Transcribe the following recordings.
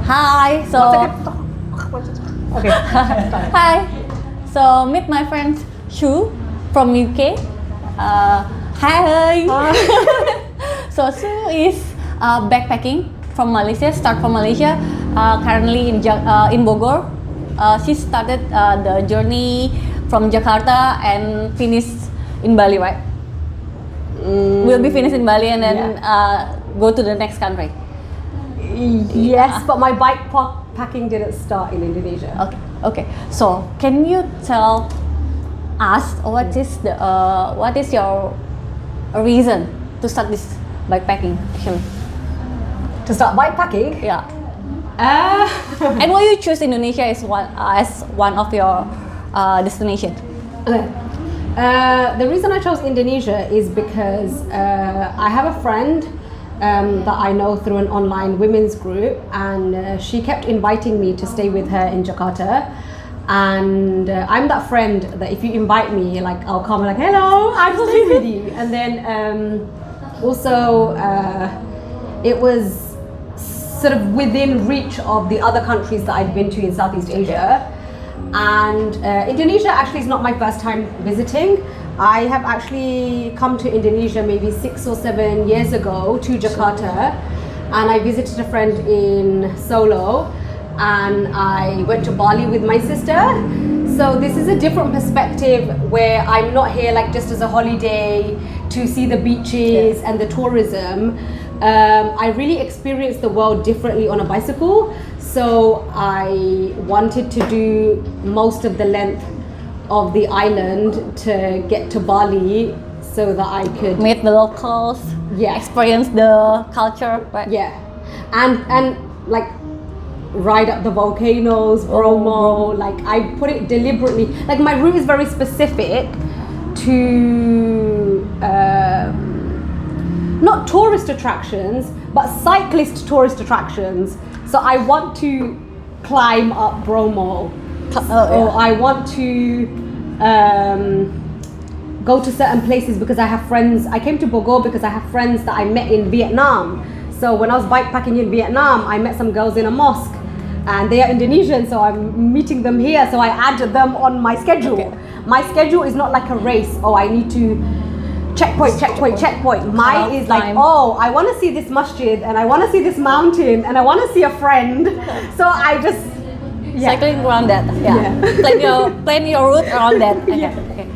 Hi. So Okay. hi. So meet my friend Shu from UK. Hi. So Shu is backpacking from Malaysia. Start from Malaysia. Currently in Bogor. She started the journey from Jakarta and finished in Bali, right? We'll be finished in Bali and then go to the next country. Yes, but my bikepacking didn't start in Indonesia. Okay. So can you tell us what is your reason to start this bikepacking actually? To start bikepacking? Yeah. And why you choose Indonesia as one of your destination? Okay. The reason I chose Indonesia is because I have a friend that I know through an online women's group, and she kept inviting me to stay with her in Jakarta. And I'm that friend that if you invite me, like I'll come like, hello, I'm staying with you. And then also it was sort of within reach of the other countries that I'd been to in Southeast Asia. And Indonesia actually is not my first time visiting. I have actually come to Indonesia maybe 6 or 7 years ago to Jakarta, and I visited a friend in Solo, and I went to Bali with my sister. So this is a different perspective where I'm not here like just as a holiday to see the beaches and the tourism. I really experienced the world differently on a bicycle. So I wanted to do most of the length of the island to get to Bali so that I could meet the locals, experience the culture, right? And like ride up the volcanoes, Bromo. Like I put it deliberately, like my route is very specific to not tourist attractions but cyclist tourist attractions. So I want to climb up Bromo. I want to go to certain places because I have friends. I came to Bogor because I have friends that I met in Vietnam. So when I was bikepacking in Vietnam, I met some girls in a mosque, and they are Indonesian, so I'm meeting them here. So I add them on my schedule. My schedule is not like a race. I need to checkpoint. Mine is like, I want to see this masjid, and I want to see this mountain, and I want to see a friend. So I just cycling around that. Plan your route around that. Okay.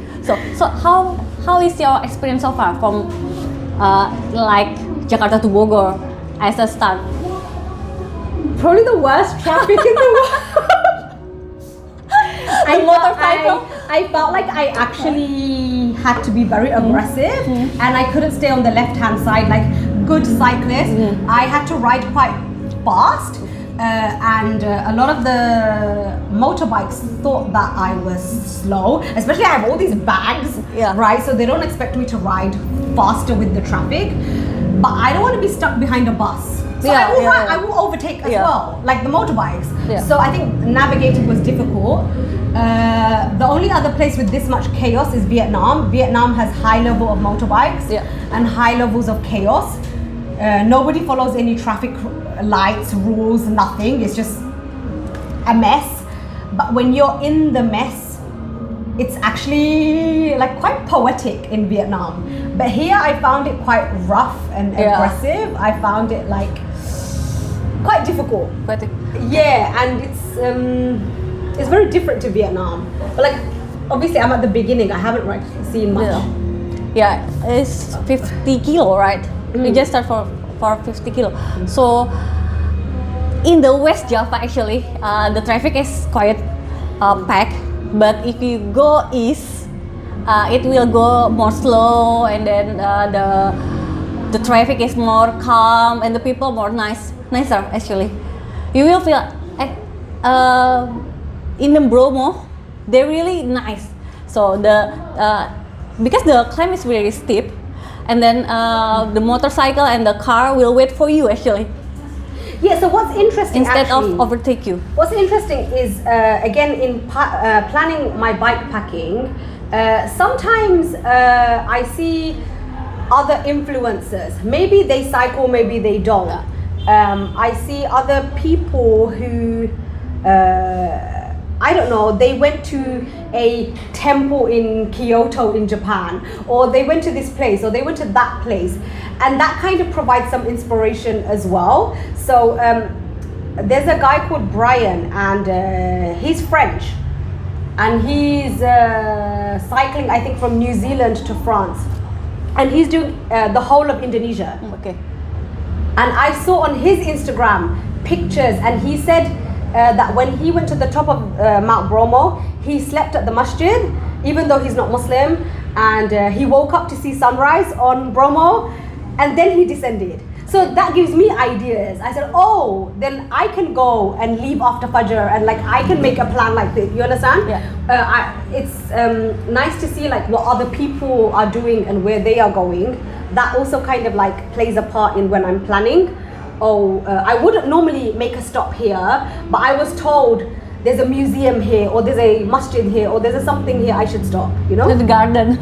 So how is your experience so far from like Jakarta to Bogor as a start? Probably the worst traffic in the world. I felt like I actually had to be very aggressive, and I couldn't stay on the left-hand side like good cyclists. I had to ride quite fast, and a lot of the motorbikes thought that I was slow, especially I have all these bags, right? So they don't expect me to ride faster with the traffic, but I don't want to be stuck behind a bus. So I will overtake as well, like the motorbikes. So I think navigating was difficult. The only other place with this much chaos is Vietnam. Vietnam has high level of motorbikes and high levels of chaos. Nobody follows any traffic lights, rules, nothing. It's just a mess. But when you're in the mess, it's actually like quite poetic in Vietnam. But here I found it quite rough and aggressive. I found it like quite difficult. And it's very different to Vietnam. But like obviously I'm at the beginning. I haven't seen much. It's 50 kilo, right? We just start for 50 kilo. So in the West Java actually, the traffic is quite packed. But if you go east, it will go more slow, and then the traffic is more calm, and the people more nicer actually. You will feel in the Bromo, they're really nice. So because the climb is very steep, and then the motorcycle and the car will wait for you actually. So what's interesting instead of overtake you. What's interesting is again in planning my bikepacking, sometimes I see other influencers. Maybe they cycle, maybe they don't. I see other people who, I don't know, they went to a temple in Kyoto in Japan, or they went to this place, or they went to that place, and that kind of provides some inspiration as well. So there's a guy called Brian, and he's French, and he's cycling, I think, from New Zealand to France, and he's doing the whole of Indonesia. Okay. And I saw on his Instagram pictures, and he said that when he went to the top of Mount Bromo, he slept at the masjid, even though he's not Muslim, and he woke up to see sunrise on Bromo, and then he descended. So that gives me ideas. I said, oh, then I can go and leave after Fajr, and like I can make a plan like this. You understand? Yeah. It's nice to see like what other people are doing and where they are going. That also kind of like plays a part in when I'm planning. I wouldn't normally make a stop here, but I was told there's a museum here, or there's a masjid here, or there's a something here, I should stop, you know? The garden.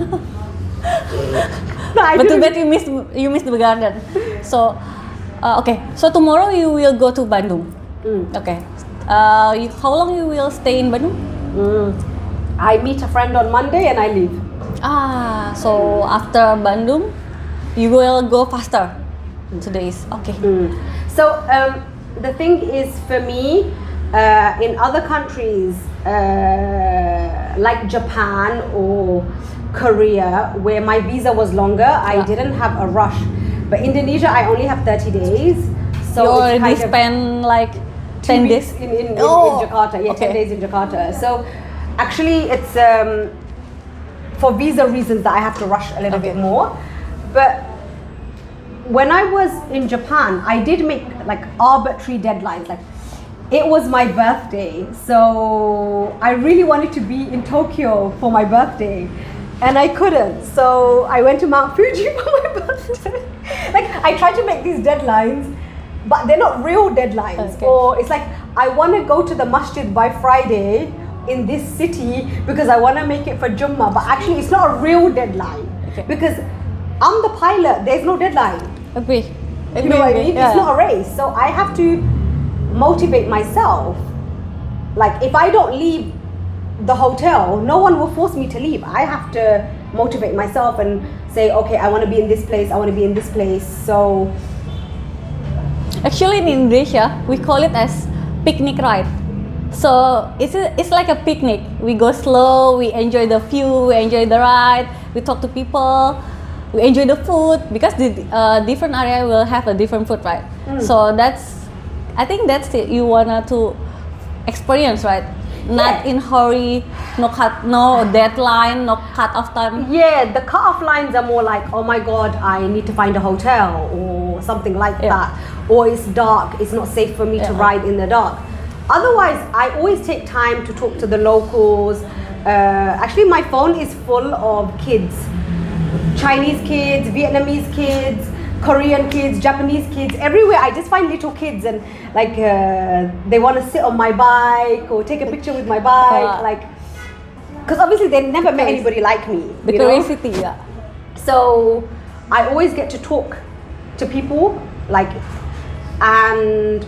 No, But too bad you missed the garden. So, okay. So tomorrow you will go to Bandung. Okay. How long you will stay in Bandung? I meet a friend on Monday and I leave. So after Bandung, you will go faster. 2 days. Okay. So the thing is, for me, in other countries like Japan or Korea, where my visa was longer, I didn't have a rush. But Indonesia, I only have 30 days. So You it's already kind of spend like 2 10 weeks days in Oh, Jakarta. Yeah, okay. 10 days in Jakarta. So actually, it's for visa reasons that I have to rush a little bit more. But when I was in Japan, I did make like arbitrary deadlines. Like, it was my birthday, so I really wanted to be in Tokyo for my birthday, and I couldn't. So I went to Mount Fuji for my birthday. Like, I tried to make these deadlines, but they're not real deadlines. Okay. Or it's like, I want to go to the masjid by Friday in this city because I want to make it for Jummah, but actually it's not a real deadline. Okay. Because I'm the pilot, there's no deadline. Agree. You know what I mean? Yeah. It's not a race. So I have to motivate myself. Like, if I don't leave the hotel, no one will force me to leave. I have to motivate myself and say, okay, I want to be in this place, I want to be in this place. So Actually, in Indonesia, we call it as picnic ride. So it's like a picnic. We go slow, we enjoy the view, we enjoy the ride, we talk to people, we enjoy the food, because the different area will have a different food, right? So I think that's it you wanna to experience, right? Not in hurry, no deadline, no cut off time. yeah, the cut-off lines are more like, oh my god, I need to find a hotel or something like that. Or it's dark, it's not safe for me to ride in the dark. Otherwise, I always take time to talk to the locals. Actually, my phone is full of kids. Chinese kids, Vietnamese kids, Korean kids, Japanese kids. Everywhere I just find little kids, and like they want to sit on my bike or take a picture with my bike. Like, because obviously they never met anybody like me. The you know? curiosity, yeah. So I always get to talk to people, like, and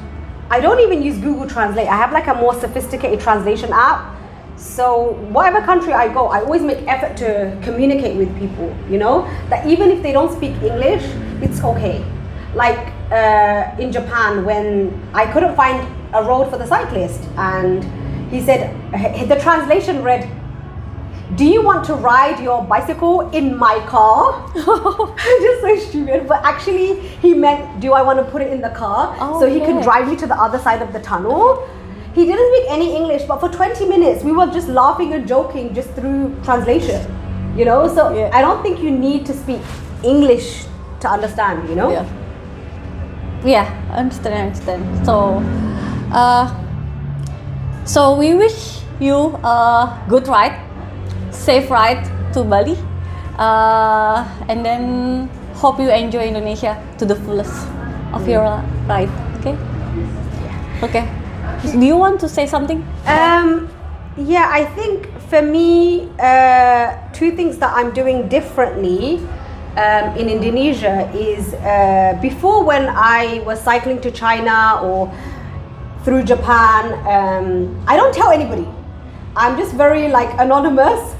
I don't even use Google Translate. I have like a more sophisticated translation app. So whatever country I go, I always make effort to communicate with people, you know, that even if they don't speak English, it's okay. Like in Japan, when I couldn't find a road for the cyclist, and he said, the translation read, do you want to ride your bicycle in my car? Just so stupid. But actually he meant, do I want to put it in the car so he could drive me to the other side of the tunnel? He didn't speak any English, but for 20 minutes we were just laughing and joking just through translation, you know? So I don't think you need to speak English to understand, you know? Yeah, I understand. So, so we wish you a good ride, safe ride to Bali, and then hope you enjoy Indonesia to the fullest of your ride. Okay? Okay. Do you want to say something? Yeah, I think for me, two things that I'm doing differently. in Indonesia is before, when I was cycling to China or through Japan, I don't tell anybody. I'm just very like anonymous.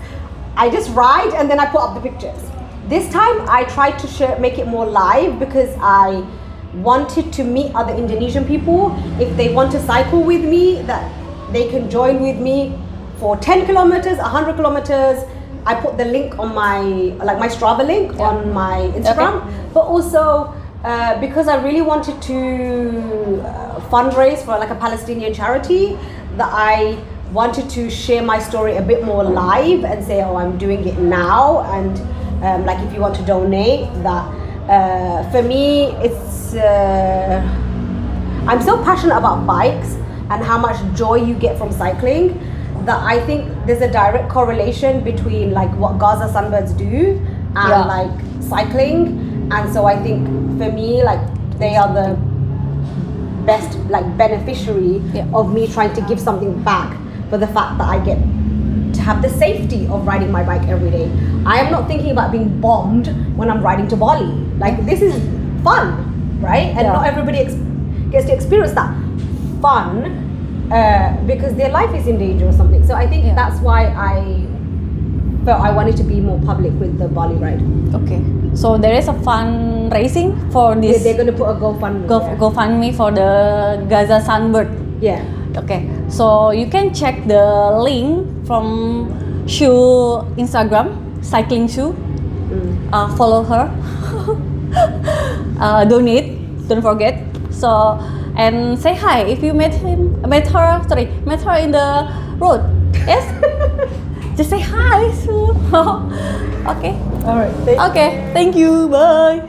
I just ride and then I put up the pictures. This time I tried to make it more live, because I wanted to meet other Indonesian people. If they want to cycle with me, that they can join with me for 10 kilometers, 100 kilometers. I put the link on my Strava link on my Instagram, but also because I really wanted to fundraise for like a Palestinian charity, that I wanted to share my story a bit more live and say, oh, I'm doing it now, and like if you want to donate that. For me, it's I'm so passionate about bikes and how much joy you get from cycling, that I think there's a direct correlation between like what Gaza sunbirds do and like cycling. And so I think for me, like they are the best like beneficiary of me trying to give something back, for the fact that I get to have the safety of riding my bike every day. I am not thinking about being bombed when I'm riding to Bali. Like, this is fun, right? And not everybody gets to experience that fun because their life is in danger or something. So I think that's why I felt I wanted to be more public with the Bali ride. Okay, so there is a fundraising for this. They're going to put a GoFundMe for the Gaza sunbird. Yeah. Okay, so you can check the link from Shu Instagram, cycling Shu. Follow her. Donate, don't forget. So, and say hi if you met her in the road. Yes. Just say hi, Shu. Okay. All right. Thank you. Bye.